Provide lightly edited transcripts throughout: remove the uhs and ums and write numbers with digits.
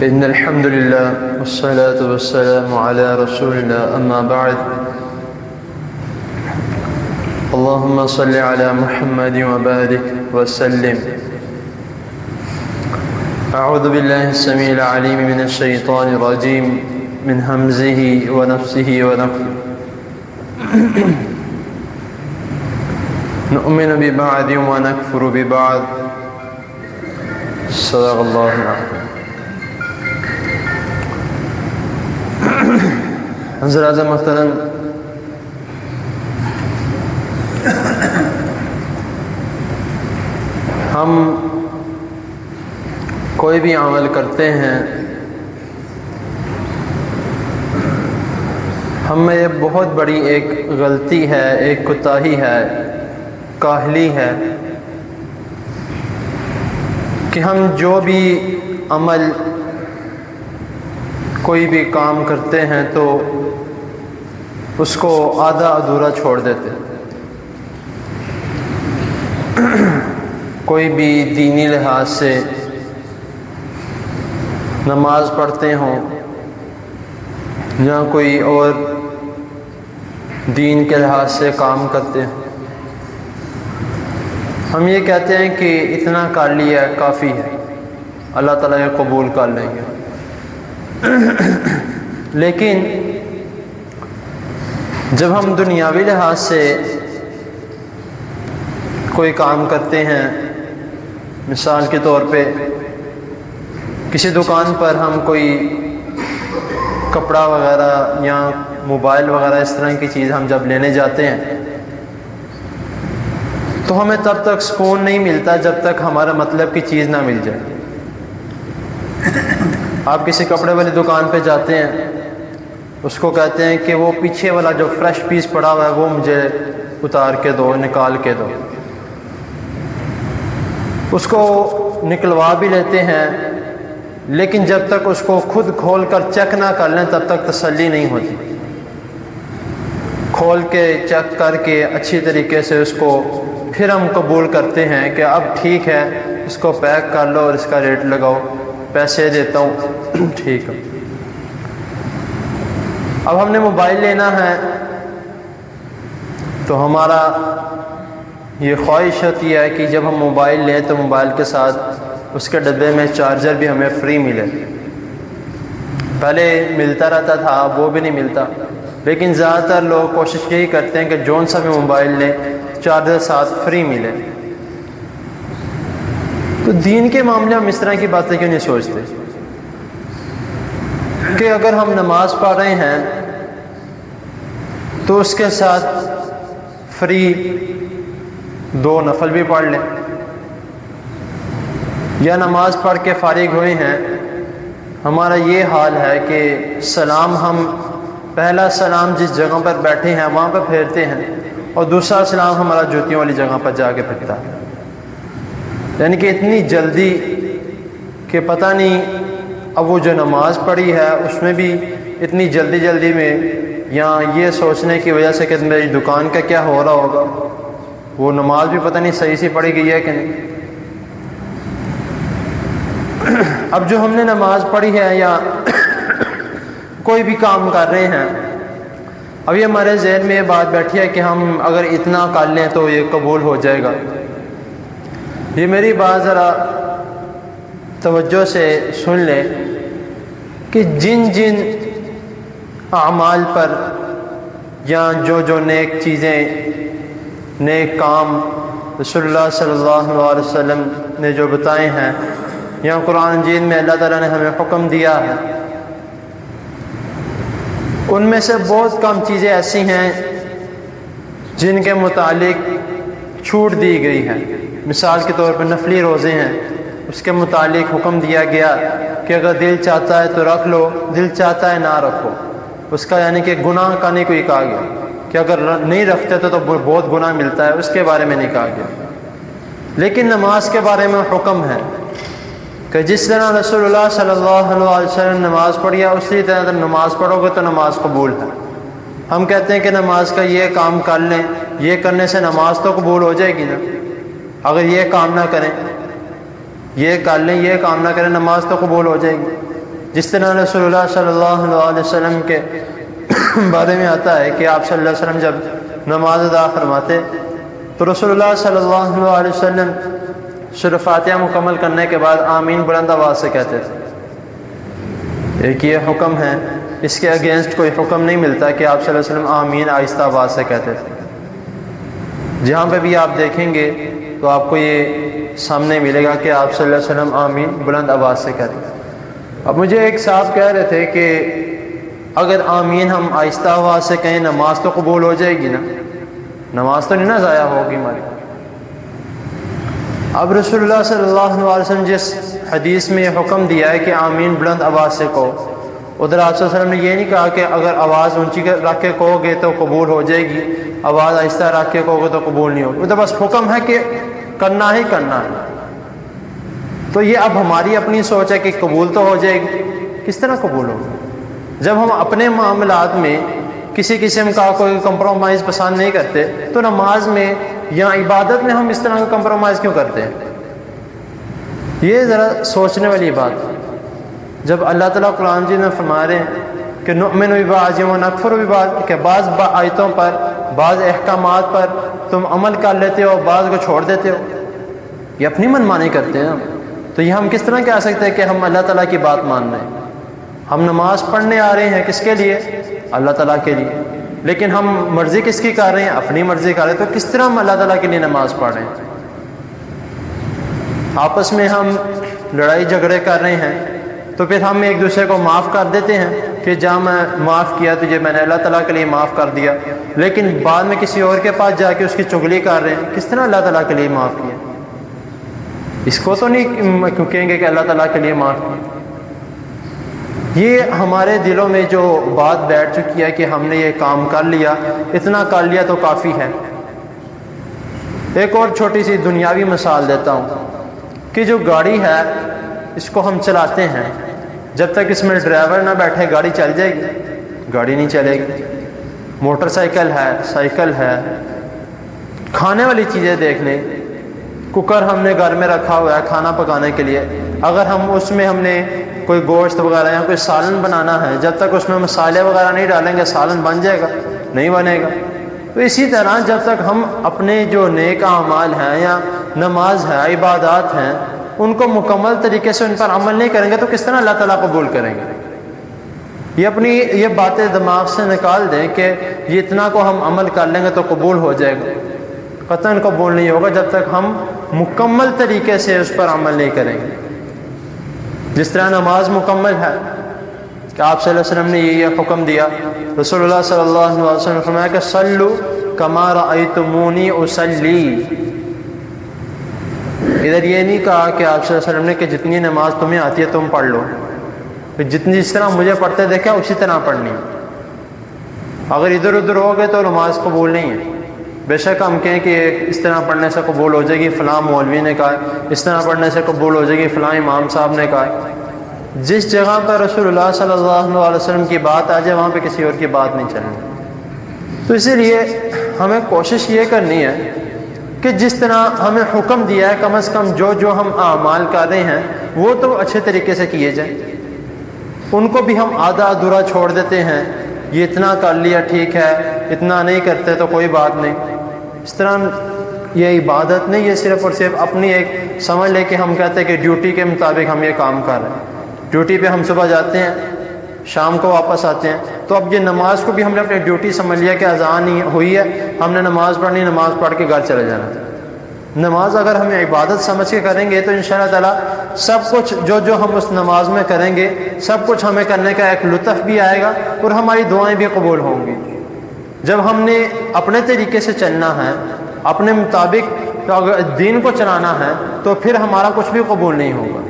إن الحمد لله والصلاة والسلام على رسول الله أما بعد اللهم صل على محمد وبارك وسلم. أعوذ بالله السميع العليم من الشيطان الرجيم من همزه ونفسه ونفثه. نؤمن ببعض ونكفر ببعض. صدق الله العظيم. حضرات محترم، ہم کوئی بھی عمل کرتے ہیں، ہم میں یہ بہت بڑی ایک غلطی ہے، ایک کوتاہی ہے، کاہلی ہے کہ ہم جو بھی عمل کوئی بھی کام کرتے ہیں تو اس کو آدھا ادھورا چھوڑ دیتے ہیں۔ کوئی بھی دینی لحاظ سے نماز پڑھتے ہوں یا کوئی اور دین کے لحاظ سے کام کرتے ہیں، ہم یہ کہتے ہیں کہ اتنا کر لیا ہے کافی ہے، اللہ تعالیٰ یہ قبول کر لیں گے۔ لیکن جب ہم دنیاوی لحاظ سے کوئی کام کرتے ہیں، مثال کے طور پہ کسی دکان پر ہم کوئی کپڑا وغیرہ یا موبائل وغیرہ اس طرح کی چیز ہم جب لینے جاتے ہیں تو ہمیں تب تک سکون نہیں ملتا جب تک ہمارا مطلب کی چیز نہ مل جائے۔ آپ کسی کپڑے والی دکان پہ جاتے ہیں، اس کو کہتے ہیں کہ وہ پیچھے والا جو فریش پیس پڑا ہوا ہے وہ مجھے اتار کے دو، نکال کے دو۔ اس کو نکلوا بھی لیتے ہیں، لیکن جب تک اس کو خود کھول کر چیک نہ کر لیں تب تک تسلی نہیں ہوتی۔ کھول کے چیک کر کے اچھی طریقے سے اس کو پھر ہم قبول کرتے ہیں کہ اب ٹھیک ہے، اس کو پیک کر لو اور اس کا ریٹ لگاؤ، پیسے دیتا ہوں، ٹھیک ہے۔ اب ہم نے موبائل لینا ہے تو ہمارا یہ خواہش ہوتی ہے کہ جب ہم موبائل لیں تو موبائل کے ساتھ اس کے ڈبے میں چارجر بھی ہمیں فری ملے۔ پہلے ملتا رہتا تھا، اب وہ بھی نہیں ملتا، لیکن زیادہ تر لوگ کوشش یہی کرتے ہیں کہ جون سا بھی موبائل لیں چارجر ساتھ فری ملے۔ تو دین کے معاملے ہم اس طرح کی باتیں کیوں نہیں سوچتے کہ اگر ہم نماز پڑھ رہے ہیں تو اس کے ساتھ فری 2 نفل بھی پڑھ لیں، یا نماز پڑھ کے فارغ ہوئے ہیں، ہمارا یہ حال ہے کہ سلام ہم پہلا سلام جس جگہ پر بیٹھے ہیں وہاں پہ پھیرتے ہیں اور دوسرا سلام ہمارا جوتیوں والی جگہ پر جا کے پھرتا ہے۔ یعنی کہ اتنی جلدی کہ پتہ نہیں اب وہ جو نماز پڑھی ہے اس میں بھی اتنی جلدی میں، یا یہ سوچنے کی وجہ سے کہ میری دکان کا کیا ہو رہا ہوگا، وہ نماز بھی پتہ نہیں صحیح سے پڑھی گئی ہے کہ نہیں۔ اب جو ہم نے نماز پڑھی ہے یا کوئی بھی کام کر رہے ہیں، اب یہ ہمارے ذہن میں یہ بات بیٹھی ہے کہ ہم اگر اتنا کر لیں تو یہ قبول ہو جائے گا۔ یہ میری بات ذرا توجہ سے سن لیں کہ جن اعمال پر یا جو نیک چیزیں، نیک کام رسول اللہ صلی اللہ علیہ وسلم نے جو بتائے ہیں یا قرآن مجید میں اللہ تعالیٰ نے ہمیں حکم دیا ہے، ان میں سے بہت کم چیزیں ایسی ہیں جن کے متعلق چھوٹ دی گئی ہے۔ مثال کے طور پر نفلی روزے ہیں، اس کے متعلق حکم دیا گیا کہ اگر دل چاہتا ہے تو رکھ لو، دل چاہتا ہے نہ رکھو۔ اس کا یعنی کہ گناہ کا نہیں کوئی کہا گیا کہ اگر نہیں رکھتے تو بہت گناہ ملتا ہے، اس کے بارے میں نہیں کہا گیا۔ لیکن نماز کے بارے میں حکم ہے کہ جس طرح رسول اللہ صلی اللہ علیہ وسلم نماز پڑھی ہے اسی طرح نماز پڑھو گے تو نماز قبول ہے۔ ہم کہتے ہیں کہ نماز کا یہ کام کر لیں، یہ کرنے سے نماز تو قبول ہو جائے گی نا، اگر یہ کام نہ کریں، یہ کر لیں، یہ کام نہ کریں، نماز تو قبول ہو جائے گی۔ جس طرح رسول اللہ صلی اللہ علیہ وسلم کے بارے میں آتا ہے کہ آپ صلی اللہ علیہ وسلم جب نماز ادا فرماتے تو رسول اللہ صلی اللہ علیہ وسلم سورہ فاتحہ مکمل کرنے کے بعد آمین بلند آواز سے کہتے تھے۔ ایک یہ حکم ہے، اس کے اگینسٹ کوئی حکم نہیں ملتا کہ آپ صلی اللہ علیہ وسلم آمین آہستہ آواز سے کہتے تھے۔ جہاں پہ بھی آپ دیکھیں گے تو آپ کو یہ سامنے ملے گا کہ آپ صلی اللہ علیہ وسلم آمین بلند آواز سے کہتے تھے۔ اب مجھے ایک صاحب کہہ رہے تھے کہ اگر آمین ہم آہستہ آواز سے کہیں نماز تو قبول ہو جائے گی نا، نماز تو نہیں نا ضائع ہوگی ہماری۔ اب رسول اللہ صلی اللہ علیہ وسلم جس حدیث میں یہ حکم دیا ہے کہ آمین بلند آواز سے کہو، ادھر آپ صلی اللہ علیہ وسلم نے یہ نہیں کہا کہ اگر آواز اونچی رکھ کے کہو گے تو قبول ہو جائے گی، آواز آہستہ رکھ کے کہو گے تو قبول نہیں ہوگی۔ ادھر بس حکم ہے کہ کرنا ہی کرنا ہے۔ تو یہ اب ہماری اپنی سوچ ہے کہ قبول تو ہو جائے گی، کس طرح قبول ہوگی جب ہم اپنے معاملات میں کسی قسم کا کوئی کمپرومائز پسند نہیں کرتے، تو نماز میں یا عبادت میں ہم اس طرح کا کمپرومائز کیوں کرتے ہیں؟ یہ ذرا سوچنے والی بات ہے۔ جب اللہ تعالیٰ قرآن جی میں فرما رہے ہیں کہ نؤمن ببعض ونکفر ببعض، کہ بعض آیتوں پر بعض احکامات پر تم عمل کر لیتے ہو، بعض کو چھوڑ دیتے ہو، یہ اپنی من مانی کرتے ہیں۔ تو یہ ہم کس طرح کہہ سکتے ہیں کہ ہم اللہ تعالیٰ کی بات مان رہے ہیں؟ ہم نماز پڑھنے آ رہے ہیں کس کے لیے؟ اللہ تعالیٰ کے لیے، لیکن ہم مرضی کس کی کر رہے ہیں؟ اپنی مرضی کر رہے ہیں۔ تو کس طرح ہم اللہ تعالیٰ کے لیے نماز پڑھ رہے ہیں؟ آپس میں ہم لڑائی جھگڑے کر رہے ہیں تو پھر ہم ایک دوسرے کو معاف کر دیتے ہیں کہ جہاں میں معاف کیا تجھے، میں نے اللہ تعالیٰ کے لیے معاف کر دیا، لیکن بعد میں کسی اور کے پاس جا کے اس کی چغلی کر رہے ہیں۔ کس طرح اللہ تعالیٰ کے لیے معاف کیا؟ اس کو تو نہیں کہیں گے کہ اللہ تعالیٰ کے لیے معاف کیا۔ یہ ہمارے دلوں میں جو بات بیٹھ چکی ہے کہ ہم نے یہ کام کر لیا، اتنا کر لیا تو کافی ہے۔ ایک اور چھوٹی سی دنیاوی مثال دیتا ہوں کہ جو گاڑی ہے اس کو ہم چلاتے ہیں، جب تک اس میں ڈرائیور نہ بیٹھے گاڑی چل جائے گی؟ گاڑی نہیں چلے گی۔ موٹر سائیکل ہے، سائیکل ہے، کھانے والی چیزیں دیکھ لیں، کوکر ہم نے گھر میں رکھا ہوا ہے کھانا پکانے کے لیے، اگر اس میں ہم نے کوئی گوشت وغیرہ یا کوئی سالن بنانا ہے، جب تک اس میں مسالے وغیرہ نہیں ڈالیں گے سالن بن جائے گا؟ نہیں بنے گا۔ تو اسی طرح جب تک ہم اپنے جو نیک اعمال ہیں یا نماز ہے، عبادات ہیں، ان کو مکمل طریقے سے ان پر عمل نہیں کریں گے تو کس طرح اللہ تعالیٰ قبول کریں گے؟ یہ باتیں دماغ سے نکال دیں کہ یہ اتنا کو ہم عمل کر لیں گے تو قبول ہو جائے گا۔ قطعاً قبول نہیں ہوگا جب تک ہم مکمل طریقے سے اس پر عمل نہیں کریں گے۔ جس طرح نماز مکمل ہے کہ آپ صلی اللہ علیہ وسلم نے یہ حکم دیا، رسول اللہ صلی اللہ علیہ وسلم نے فرمایا کہ صلو کما رأیتمونی اصلی۔ ادھر یہ نہیں کہا کہ آپ صلی اللہ علیہ وسلم نے کہ جتنی نماز تمہیں آتی ہے تم پڑھ لو، جس طرح مجھے پڑھتے دیکھا اسی طرح پڑھنی ہے۔ اگر ادھر ادھر ہو گئے تو نماز قبول نہیں ہے۔ بے شک ہم کہیں کہ اس طرح پڑھنے سے قبول ہو جائے گی، فلاں مولوی نے کہا ہے، اس طرح پڑھنے سے قبول ہو جائے گی، فلاں امام صاحب نے کہا ہے۔ جس جگہ پر رسول اللہ صلی اللہ علیہ وسلم کی بات آ جائے وہاں پہ کسی اور کی بات نہیں چلنی۔ تو اسی لیے ہمیں کوشش یہ کرنی ہے کہ جس طرح ہمیں حکم دیا ہے کم از کم جو ہم اعمال کر رہے ہیں وہ تو اچھے طریقے سے کیے جائیں، ان کو بھی ہم آدھا ادھورا چھوڑ دیتے ہیں، یہ اتنا کر لیا ٹھیک ہے، اتنا نہیں کرتے تو کوئی بات نہیں۔ اس طرح یہ عبادت نہیں، یہ صرف اور صرف اپنی ایک سمجھ لے کہ ہم کہتے ہیں کہ ڈیوٹی کے مطابق ہم یہ کام کر رہے ہیں، ڈیوٹی پہ ہم صبح جاتے ہیں شام کو واپس آتے ہیں، تو اب یہ نماز کو بھی ہم نے اپنی ڈیوٹی سمجھ لیا کہ اذان ہی ہوئی ہے ہم نے نماز پڑھنی، نماز پڑھ کے گھر چلے جانا۔ نماز اگر ہمیں عبادت سمجھ کے کریں گے تو انشاءاللہ تعالیٰ سب کچھ جو ہم اس نماز میں کریں گے سب کچھ ہمیں کرنے کا ایک لطف بھی آئے گا اور ہماری دعائیں بھی قبول ہوں گی۔ جب ہم نے اپنے طریقے سے چلنا ہے، اپنے مطابق اگر دین کو چلانا ہے تو پھر ہمارا کچھ بھی قبول نہیں ہوگا۔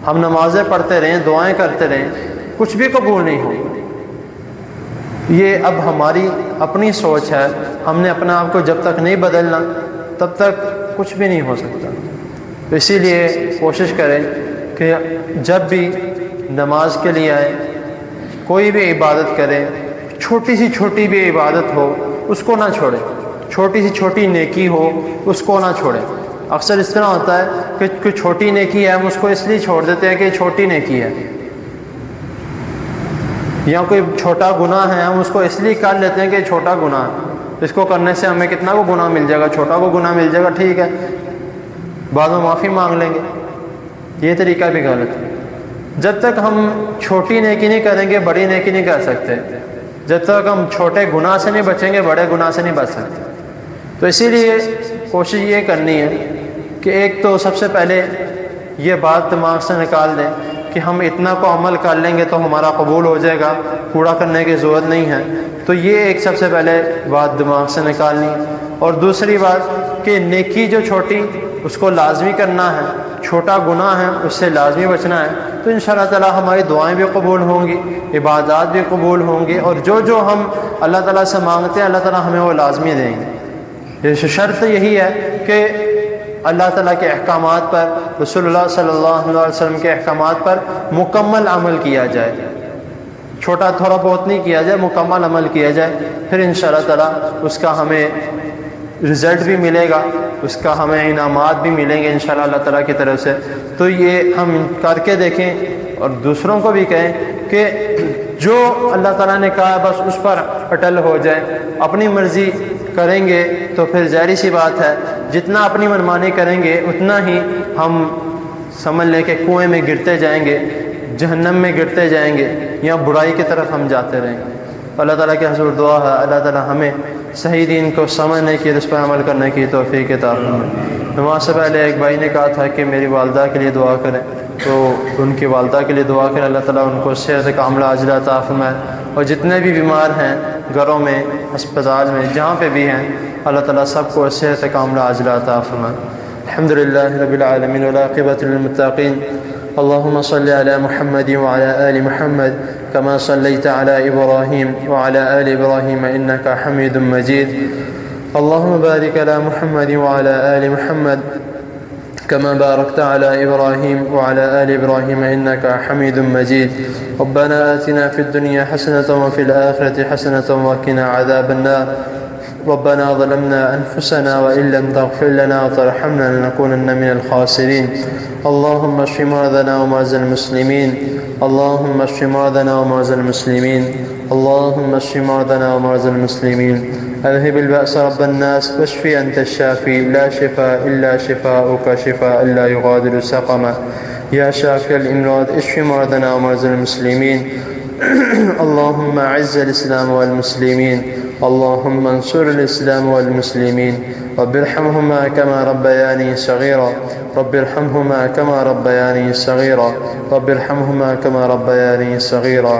ہم نمازیں پڑھتے رہیں، دعائیں کرتے رہیں، کچھ بھی قبول نہیں ہوگا۔ یہ اب ہماری اپنی سوچ ہے، ہم نے اپنا آپ کو جب تک نہیں بدلنا تب تک کچھ بھی نہیں ہو سکتا۔ تو اسی لیے کوشش کریں کہ جب بھی نماز کے لیے آئیں، کوئی بھی عبادت کریں، چھوٹی سی چھوٹی بھی عبادت ہو اس کو نہ چھوڑیں، چھوٹی سی چھوٹی نیکی ہو اس کو نہ چھوڑیں۔ اکثر اس طرح ہوتا ہے کہ کوئی چھوٹی نیکی ہے ہم اس کو اس لیے چھوڑ دیتے ہیں کہ یہ چھوٹی نیکی ہے، یا کوئی چھوٹا گناہ ہے ہم اس کو اس لیے کر لیتے ہیں کہ چھوٹا گناہ ہے، اس کو کرنے سے ہمیں کتنا کو گناہ مل جائے گا، چھوٹا کو گناہ مل جائے گا، ٹھیک ہے بعد میں معافی مانگ لیں گے، یہ طریقہ بھی غلط ہے۔ جب تک ہم چھوٹی نیکی نہیں کریں گے بڑی نیکی نہیں کر سکتے، جب تک ہم چھوٹے گناہ سے نہیں بچیں گے بڑے گناہ سے نہیں بچ سکتے۔ تو اسی لیے کوشش یہ کرنی ہے کہ ایک تو سب سے پہلے یہ بات دماغ سے نکال دیں کہ ہم اتنا کو عمل کر لیں گے تو ہمارا قبول ہو جائے گا، پورا کرنے کی ضرورت نہیں ہے۔ تو یہ ایک سب سے پہلے بات دماغ سے نکالنی، اور دوسری بات کہ نیکی جو چھوٹی اس کو لازمی کرنا ہے، چھوٹا گناہ ہے اس سے لازمی بچنا ہے، تو انشاءاللہ تعالی ہماری دعائیں بھی قبول ہوں گی، عبادات بھی قبول ہوں گی، اور جو ہم اللہ تعالیٰ سے مانگتے ہیں اللہ تعالیٰ ہمیں وہ لازمی دیں گے۔ یہ شرط یہی ہے کہ اللہ تعالیٰ کے احکامات پر، رسول اللہ صلی اللہ علیہ وسلم کے احکامات پر مکمل عمل کیا جائے، چھوٹا تھوڑا بہت نہیں کیا جائے، مکمل عمل کیا جائے، پھر انشاءاللہ تعالیٰ اس کا ہمیں رزلٹ بھی ملے گا، اس کا ہمیں انعامات بھی ملیں گے انشاءاللہ اللہ تعالیٰ کی طرف سے۔ تو یہ ہم کر کے دیکھیں اور دوسروں کو بھی کہیں کہ جو اللہ تعالیٰ نے کہا بس اس پر اٹل ہو جائے، اپنی مرضی کریں گے تو پھر ظاہری سی بات ہے جتنا اپنی منمانی کریں گے اتنا ہی ہم سمجھ لیں کہ کنویں میں گرتے جائیں گے، جہنم میں گرتے جائیں گے، یا برائی کی طرف ہم جاتے رہیں گے۔ اللہ تعالیٰ کے حضور دعا ہے اللہ تعالیٰ ہمیں صحیح دین کو سمجھنے کی اور اس پر عمل کرنے کی توفیق عطا فرمائے۔ نماز سے پہلے ایک بھائی نے کہا تھا کہ میری والدہ کے لیے دعا کریں، تو ان کی والدہ کے لیے دعا کریں، اللہ تعالیٰ ان کو صحت کاملہ عاجلہ عطا فرمائے، اور جتنے بھی بیمار ہیں گھروں میں، اسپتال میں، جہاں پہ بھی ہیں، اللہ تعالیٰ سب کو صحت کاملہ عاجلہ عطا فرمائے۔ الحمدللہ رب العالمین والعاقبۃ للمتقین، اللهم صل على محمد وعلى آل محمد كما صليت على إبراهيم وعلى آل إبراهيم إنك حميد مجيد، اللهم بارك على محمد وعلى آل محمد كما باركت على إبراهيم وعلى آل إبراهيم إنك حميد مجيد، ربنا آتنا في الدنيا حسنة وفي الآخرة حسنة وقنا عذاب النار، ربنا ظلمنا أنفسنا وإن لم تغفر لنا وترحمنا لنكونن من الخاسرين، اللهم اشف مرضانا ومرضى المسلمين، اللهم اشف مرضانا ومرضى المسلمين، اللهم اشف مرضانا ومرضى المسلمين، اذهب البأس رب الناس واشف أنت الشافي، لا شفاء إلا شفاؤك شفاء لا يغادر سقما، يا شافي الأمراض اشف مرضانا ومرضى المسلمين، اللهم أعز الإسلام والمسلمين، اللهم انصر الإسلام والمسلمين، رب ارحمهما كما ربياني صغيرا، رب ارحمهما كما ربياني صغيرا، رب ارحمهما كما ربياني صغيرا،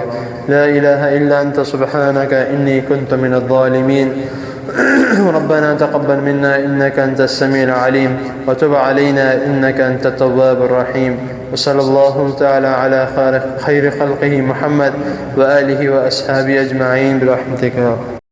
لا إله إلا أنت سبحانك إني كنت من الظالمين، ربنا تقبل منا إنك أنت السميع العليم وتب علينا إنك أنت التواب الرحيم، وصلى الله تعالى على خير خلقه محمد وآله وأصحابه أجمعين برحمتك يا رب.